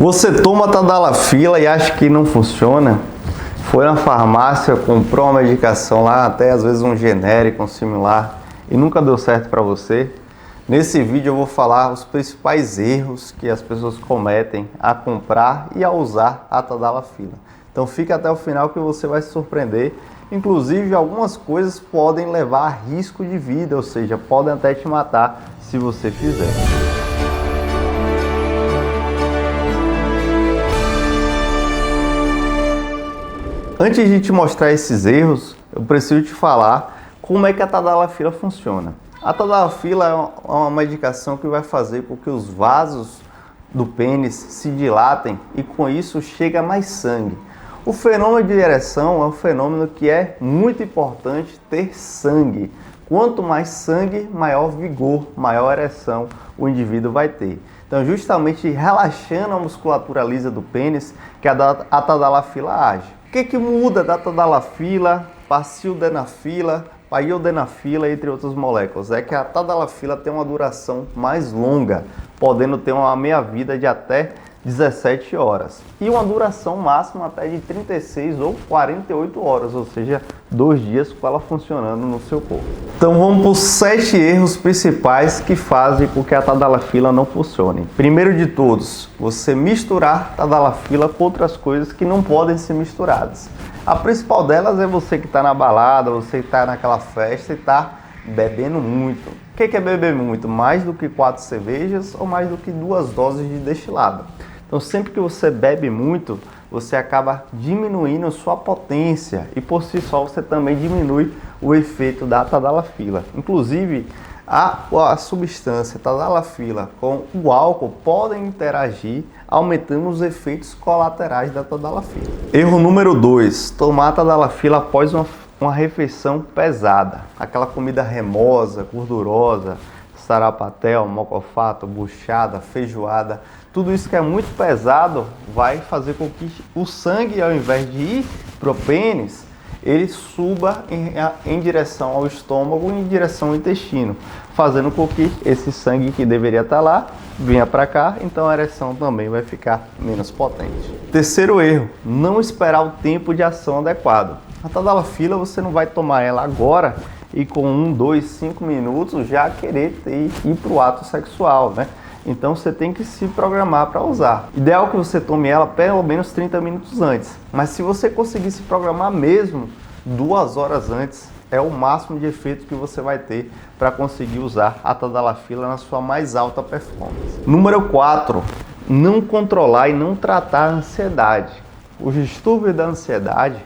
Você toma Tadalafila e acha que não funciona? Foi na farmácia, comprou uma medicação lá, até às vezes um genérico, um similar, e nunca deu certo para você? Nesse vídeo eu vou falar os principais erros que as pessoas cometem a comprar e a usar a Tadalafila. Então fica até o final que você vai se surpreender. Inclusive algumas coisas podem levar a risco de vida, ou seja, podem até te matar se você fizer. Antes de te mostrar esses erros, eu preciso te falar como é que a Tadalafila funciona. A Tadalafila é uma medicação que vai fazer com que os vasos do pênis se dilatem e com isso chega mais sangue. O fenômeno de ereção é um fenômeno que é muito importante ter sangue. Quanto mais sangue, maior vigor, maior ereção o indivíduo vai ter. Então, justamente relaxando a musculatura lisa do pênis, que a Tadalafila age. O que muda da Tadalafila para sildenafila, para iodenafila, entre outras moléculas? É que a Tadalafila tem uma duração mais longa, podendo ter uma meia-vida de até 17 horas. E uma duração máxima até de 36 ou 48 horas, ou seja, 2 dias com ela funcionando no seu corpo. Então vamos para os 7 erros principais que fazem com que a Tadalafila não funcione. Primeiro de todos, você misturar Tadalafila com outras coisas que não podem ser misturadas. A principal delas é você que está na balada, você que está naquela festa e está bebendo muito. O que é beber muito? Mais do que 4 cervejas ou mais do que 2 doses de destilado. Então sempre que você bebe muito, você acaba diminuindo a sua potência e por si só você também diminui o efeito da Tadalafila. Inclusive a substância Tadalafila com o álcool podem interagir, aumentando os efeitos colaterais da Tadalafila. Erro número 2, tomar Tadalafila após uma refeição pesada, aquela comida remosa, gordurosa, sarapatel, mocofato, buchada, feijoada, tudo isso que é muito pesado vai fazer com que o sangue, ao invés de ir para o pênis, ele suba em direção ao estômago e em direção ao intestino, fazendo com que esse sangue que deveria estar lá venha para cá, então a ereção também vai ficar menos potente. Terceiro erro, não esperar o tempo de ação adequado. A Tadalafila você não vai tomar ela agora e com 1, 2, 5 minutos já querer ir para o ato sexual, né? Então você tem que se programar para usar. Ideal que você tome ela pelo menos 30 minutos antes. Mas se você conseguir se programar mesmo 2 horas antes, é o máximo de efeito que você vai ter para conseguir usar a Tadalafila na sua mais alta performance. Número 4, não controlar e não tratar a ansiedade. Os distúrbios da ansiedade,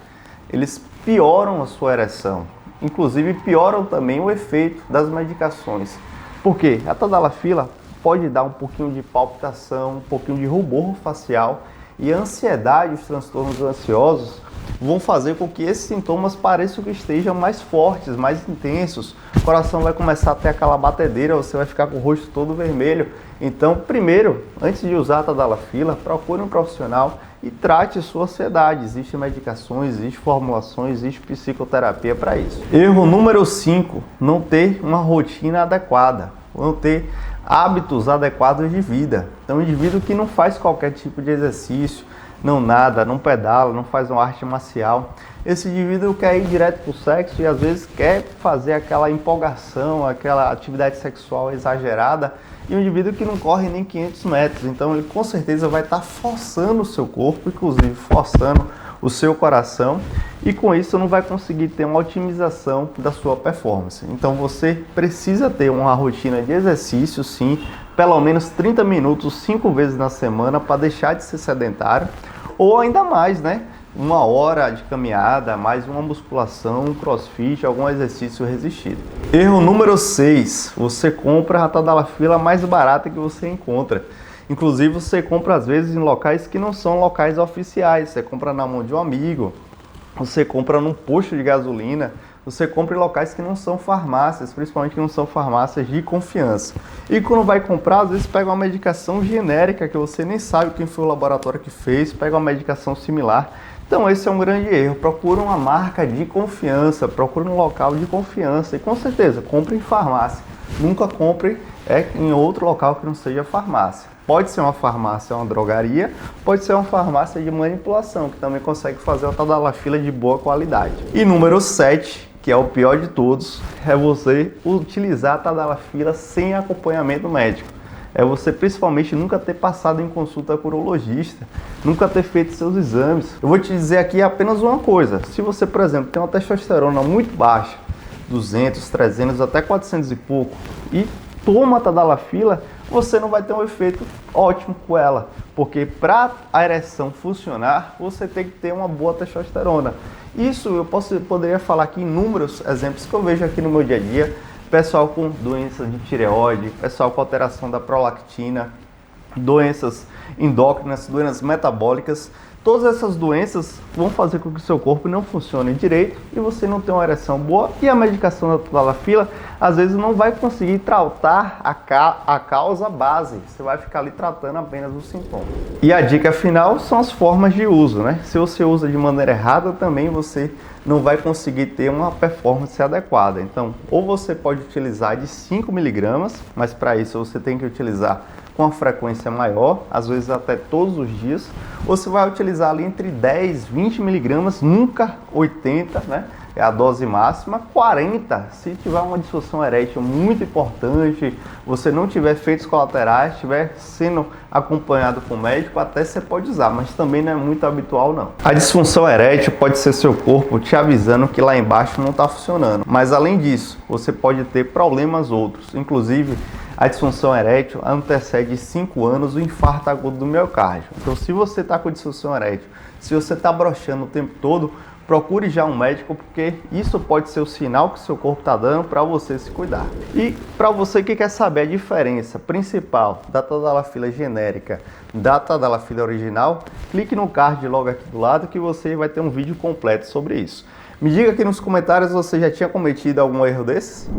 eles pioram a sua ereção. Inclusive pioram também o efeito das medicações. Por quê? A Tadalafila pode dar um pouquinho de palpitação, um pouquinho de rubor facial, e a ansiedade, os transtornos ansiosos vão fazer com que esses sintomas pareçam que estejam mais fortes, mais intensos. O coração vai começar a ter aquela batedeira, você vai ficar com o rosto todo vermelho. Então, primeiro, antes de usar a Tadalafila, procure um profissional e trate sua ansiedade. Existem medicações, existem formulações, existe psicoterapia para isso. Erro número 5, não ter uma rotina adequada, não ter hábitos adequados de vida. Então, um indivíduo que não faz qualquer tipo de exercício, não nada, não pedala, não faz uma arte marcial, esse indivíduo quer ir direto para o sexo e às vezes quer fazer aquela empolgação, aquela atividade sexual exagerada, e um indivíduo que não corre nem 500 metros. Então ele com certeza vai estar forçando o seu corpo, inclusive forçando o seu coração, e com isso não vai conseguir ter uma otimização da sua performance. Então você precisa ter uma rotina de exercício, sim, pelo menos 30 minutos, 5 vezes na semana, para deixar de ser sedentário, ou ainda mais, né? 1 hora de caminhada, mais uma musculação, um crossfit, algum exercício resistido. Erro número 6, você compra a Tadalafila mais barata que você encontra. Inclusive você compra às vezes em locais que não são locais oficiais, você compra na mão de um amigo, você compra num posto de gasolina, você compra em locais que não são farmácias, principalmente que não são farmácias de confiança. E quando vai comprar, às vezes pega uma medicação genérica que você nem sabe quem foi o laboratório que fez, pega uma medicação similar. Então esse é um grande erro. Procura uma marca de confiança, procura um local de confiança e com certeza compre em farmácia. Nunca compre em outro local que não seja farmácia. Pode ser uma farmácia, uma drogaria, pode ser uma farmácia de manipulação, que também consegue fazer a tadalafila de boa qualidade. E número 7, que é o pior de todos, é você utilizar a tadalafila sem acompanhamento médico. É você principalmente nunca ter passado em consulta com urologista, nunca ter feito seus exames. Eu vou te dizer aqui apenas uma coisa: se você, por exemplo, tem uma testosterona muito baixa, 200, 300, até 400 e pouco, e toma a tadalafila, você não vai ter um efeito ótimo com ela, porque para a ereção funcionar, você tem que ter uma boa testosterona. Isso eu poderia falar aqui inúmeros exemplos que eu vejo aqui no meu dia a dia. Pessoal com doenças de tireoide, pessoal com alteração da prolactina, doenças endócrinas, doenças metabólicas. Todas essas doenças vão fazer com que o seu corpo não funcione direito e você não tenha uma ereção boa, e a medicação da tadalafila às vezes não vai conseguir tratar a causa base, você vai ficar ali tratando apenas os sintomas. E a dica final são as formas de uso, né? Se você usa de maneira errada, também você não vai conseguir ter uma performance adequada. Então, ou você pode utilizar de 5 mg, mas para isso você tem que utilizar com uma frequência maior, às vezes até todos os dias, ou você vai utilizar ali entre 10, 20 mg, nunca 80, né? É a dose máxima, 40 se tiver uma disfunção erétil muito importante, você não tiver efeitos colaterais, estiver sendo acompanhado com o médico, até você pode usar, mas também não é muito habitual não. A disfunção erétil pode ser seu corpo te avisando que lá embaixo não está funcionando, mas além disso, você pode ter problemas outros, inclusive a disfunção erétil antecede 5 anos o infarto agudo do miocárdio. Então, se você está com disfunção erétil, se você está broxando o tempo todo, procure já um médico, porque isso pode ser o sinal que seu corpo está dando para você se cuidar. E para você que quer saber a diferença principal da tadalafila genérica da tadalafila original, clique no card logo aqui do lado que você vai ter um vídeo completo sobre isso. Me diga aqui nos comentários se você já tinha cometido algum erro desses.